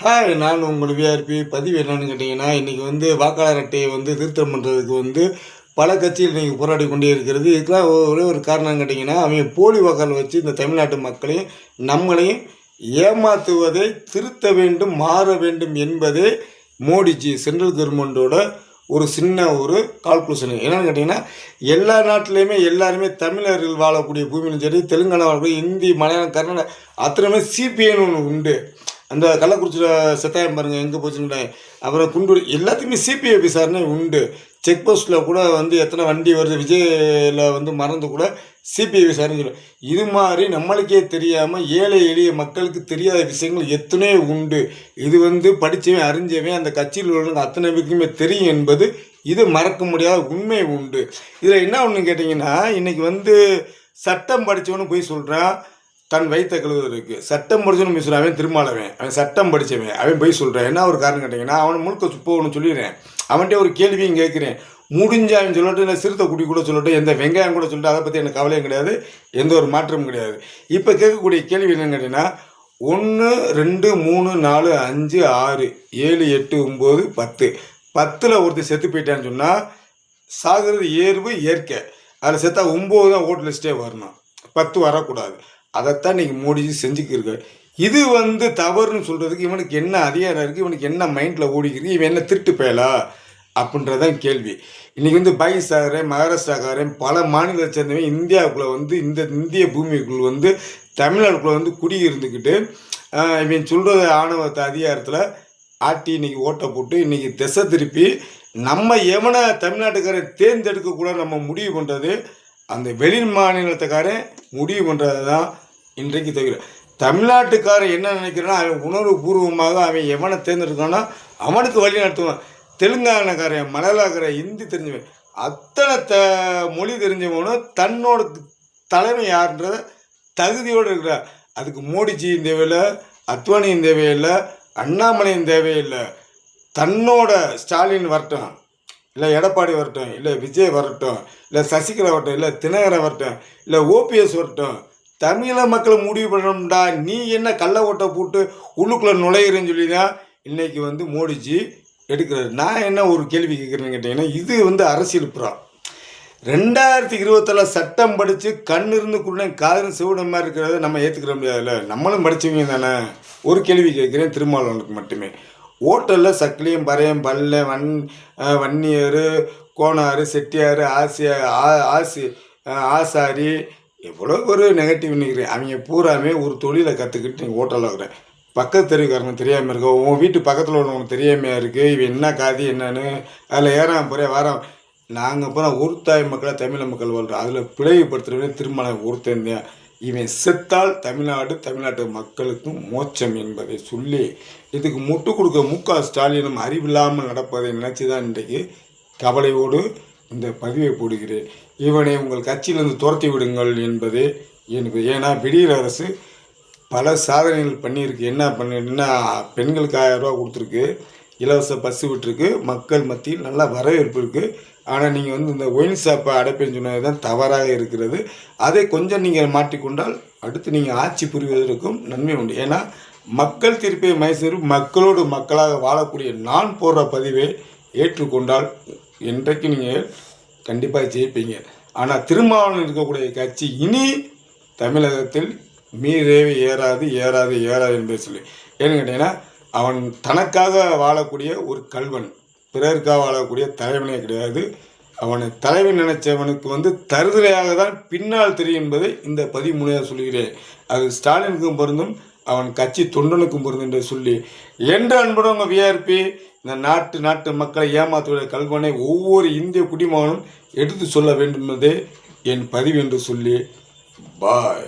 Hi, நான் உங்கள் VRB. பதிவு என்னன்னு கேட்டிங்கன்னா, இன்றைக்கி வாக்காளர் அட்டையை திருத்தம் பண்ணுறதுக்கு பல கட்சிகள் இன்றைக்கி போராடி கொண்டே இருக்கிறது. இதுக்கெல்லாம் ஒரே ஒரு காரணம் கேட்டிங்கன்னா, அவங்க போலி வாக்காளர் வச்சு இந்த தமிழ்நாட்டு மக்களையும் நம்மளையும் ஏமாற்றுவதை திருத்த வேண்டும், மாற வேண்டும் என்பதே மோடிஜி சென்ட்ரல் கவர்மெண்ட்டோட ஒரு சின்ன ஒரு கால்குலேஷன். என்னென்னு கேட்டிங்கன்னா, எல்லா நாட்டிலையுமே எல்லாருமே தமிழர்கள் வாழக்கூடிய பூமியிலும் சரி, தெலுங்கானா வாழக்கூடிய ஹிந்தி, மலையாளம், கர்நாடகா அத்தனையுமே சிபிஐன்னு ஒன்று உண்டு. அந்த கள்ளக்குறிச்சியில் செத்தாயம் பாருங்கள் எங்கே போச்சுன்னு. அப்புறம் குண்டூர் எல்லாத்தையுமே சிபிஐ விசாரணை உண்டு. செக் போஸ்ட்டில் கூட எத்தனை வண்டி வருது விஜயில் மறந்து கூட சிபிஐ விசாரணை சொல்லும். இது மாதிரி நம்மளுக்கே தெரியாமல் ஏழை எளிய மக்களுக்கு தெரியாத விஷயங்கள் எத்தனையோ உண்டு. இது படித்தவன் அறிஞ்சவன் அந்த கட்சியில் உள்ளவங்க அத்தனை பேருக்குமே தெரியும் என்பது இது மறக்க முடியாத உண்மை உண்டு. இதில் என்ன ஒன்று கேட்டிங்கன்னா, இன்றைக்கி சட்டம் படித்தவனு போய் சொல்கிறான் தன் வைத்த கழுவுவதற்கு. சட்டம் படிச்சவனு போய் சொல்கிறான் அவன் திருமாலவன், அவன் சட்டம் படித்தவன் அவன் போய் சொல்கிறான். என்ன ஒரு காரணம் கேட்டிங்கன்னா, அவனை முழுக்க போகணும்னு சொல்லிடுறேன். அவன்கிட்ட ஒரு கேள்வியும் கேட்குறேன். முடிஞ்ச அவன் சொல்லட்டும், இல்லை சிறுத்தை குடி கூட சொல்லட்டும், எந்த வெங்காயம் கூட சொல்லிட்டு, அதை பற்றி எனக்கு கவலையும் கிடையாது, எந்த ஒரு மாற்றமும் கிடையாது. இப்போ கேட்கக்கூடிய கேள்வி என்னன்னு கேட்டிங்கன்னா, 1 2 3 4 5 6 7 8 9 10 10ல் ஒருத்தர் செத்து போயிட்டான்னு சொன்னால் சாகிறது ஏர்வு இயற்கை. அதில் செத்தா 9 தான் ஓட்டு லிஸ்ட்டே வரணும், 10 வரக்கூடாது. அதைத்தான் இன்றைக்கி மோடிஜி செஞ்சுக்கிருக்கு. இது தவறுன்னு சொல்கிறதுக்கு இவனுக்கு என்ன அதிகாரம் இருக்குது, இவனுக்கு என்ன மைண்டில் ஓடிக்கிறது, இவன் என்ன திருட்டு பயலா அப்படின்றதான் கேள்வி. இன்றைக்கி பாகிஸ்தான்காரன், மகாராஷ்டிராக்காரன், பல மாநிலத்தை சேர்ந்தவன் இந்தியாவுக்குள்ளே இந்த இந்திய பூமிக்குள் தமிழ்நாட்டுக்குள்ளே குடி இருந்துக்கிட்டு இவன் சொல்கிறத ஆணவத்தை அதிகாரத்தில் ஆட்டி இன்றைக்கி ஓட்டை போட்டு இன்றைக்கி திசை திருப்பி நம்ம எவனை தமிழ்நாட்டுக்காரன் தேர்ந்தெடுக்கக்கூட நம்ம முடிவு பண்ணுறது அந்த வெளி மாநிலத்துக்காரன் முடிவு பண்ணுறது தான் இன்றைக்கு தவிர. தமிழ்நாட்டுக்காரன் என்ன நினைக்கிறான்னா, அவன் உணர்வு பூர்வமாக அவன் எவனை தேர்ந்தெடுக்கானோ அவனுக்கு வழி நடத்துவான். தெலுங்கானாக்காரன், மலையாளக்காரன், ஹிந்தி தெரிஞ்சவன், அத்தனை மொழி தெரிஞ்சவனும் தன்னோட தலைமை யாருன்றத தகுதியோடு இருக்கிறார். அதுக்கு மோடிஜியும் தேவையில்லை, அத்வானியும் தேவையில்லை, அண்ணாமலையும் தேவையில்லை. தன்னோட ஸ்டாலின் வரட்டும், இல்லை எடப்பாடி வரட்டும், இல்லை விஜய் வரட்டும், இல்லை சசிகலா வரட்டும், இல்லை தினகரன் வரட்டும், இல்லை ஓபிஎஸ் வரட்டும், தமிழக மக்களை முடிவு பண்ணணும்டா. நீ என்ன கள்ள ஓட்டை போட்டு உள்ளுக்குள்ளே நுழையிறேன்னு சொல்லி தான் இன்றைக்கி மோடிஜி எடுக்கிறாரு. நான் என்ன ஒரு கேள்வி கேட்குறேன்னு கேட்டிங்கன்னா, இது அரசியல் புறா. 2027 சட்டம் படித்து கண் இருந்து குருடன் காதல் சிவன மாதிரி இருக்கிறத நம்ம ஏற்றுக்கிற முடியாதுல்ல. நம்மளும் படித்தவங்க தானே. ஒரு கேள்வி கேட்குறேன் திருமாவளவனுக்கு மட்டுமே. ஓட்டலில் சக்கிலியம், பறையம், பல்ல, வன்னியர், கோனார், செட்டியார், ஆசாரி எவ்வளோ ஒரு நெகட்டிவ் நிற்கிறேன். அவங்க பூராமே ஒரு தொழிலை கற்றுக்கிட்டு நீங்கள் ஓட்டலில் இருக்கிறேன். பக்கத்து தெருவுக்காரங்க தெரியாமல் இருக்க, உன் வீட்டு பக்கத்தில் உள்ளவங்களுக்கு தெரியாமையாக இருக்குது. இவன் என்ன காதி என்னன்னு அதில் ஏறாமல் போகிறேன் வரோம். நாங்கள் போனால் ஒரு தாய் மக்களை தமிழ் மக்கள் வாழ்கிறோம். அதில் பிழைவுபடுத்துகிறவனே திருமணம் ஒருத்தந்தேன். இவன் செத்தால் தமிழ்நாட்டு மக்களுக்கும் மோட்சம் என்பதை சொல்லி இதுக்கு முட்டு கொடுக்க மு.க. ஸ்டாலினும் அறிவில்லாமல் நடப்பதை நினச்சி தான் இன்றைக்கு கவலையோடு இந்த பதிவை போடுகிறேன். இவனை உங்கள் கட்சியிலிருந்து துரத்தி விடுங்கள் என்பதே எனக்கு. ஏன்னா விடியல் அரசு பல சாதனைகள் பண்ணியிருக்கு. என்ன பண்ணிட்டுன்னா, பெண்களுக்கு 1000 ரூபா கொடுத்துருக்கு, இலவச பஸ்ஸு விட்டுருக்கு, மக்கள் மத்தியில் நல்ல வரவேற்பு இருக்குது. ஆனால் நீங்கள் இந்த ஒயின் ஷாப்பை அடைப்பேன்னு சொன்னது தான் தவறாக இருக்கிறது. அதை கொஞ்சம் நீங்கள் மாற்றிக்கொண்டால் அடுத்து நீங்கள் ஆட்சி புரிவதற்கும் நன்மை உண்டு. ஏன்னா மக்கள் தீர்ப்பை மைசூர் மக்களோடு மக்களாக வாழக்கூடிய நான் போடுற பதிவை ஏற்றுக்கொண்டால் இன்றைக்கு நீங்கள் கண்டிப்பாக ஜெயிப்பீங்க. ஆனால் திருமாவளவன் இருக்கக்கூடிய கட்சி இனி தமிழகத்தில் மீறவே ஏறாது என்பதை சொல்லி. ஏன்னு கேட்டிங்கன்னா, அவன் தனக்காக வாழக்கூடிய ஒரு கல்வன், பிறருக்காக வாழக்கூடிய தலைவனே கிடையாது. அவனை தலைவன் நினைச்சவனுக்கு தருதலையாக தான் பின்னால் தெரியும் என்பதை இந்த 13 சொல்கிறேன். அது ஸ்டாலினுக்கும் பொருந்தும், அவன் கட்சி தொண்டனுக்கும் பொருந்தும் என்று சொல்லி என்ற அன்புடன் விஆர்பி இந்த நாட்டு மக்களை ஏமாற்றுவதை கல்வனை ஒவ்வொரு இந்திய குடிமகனும் எடுத்து சொல்ல வேண்டும் என்பதே என் பதிவு என்று சொல்லி பாய்.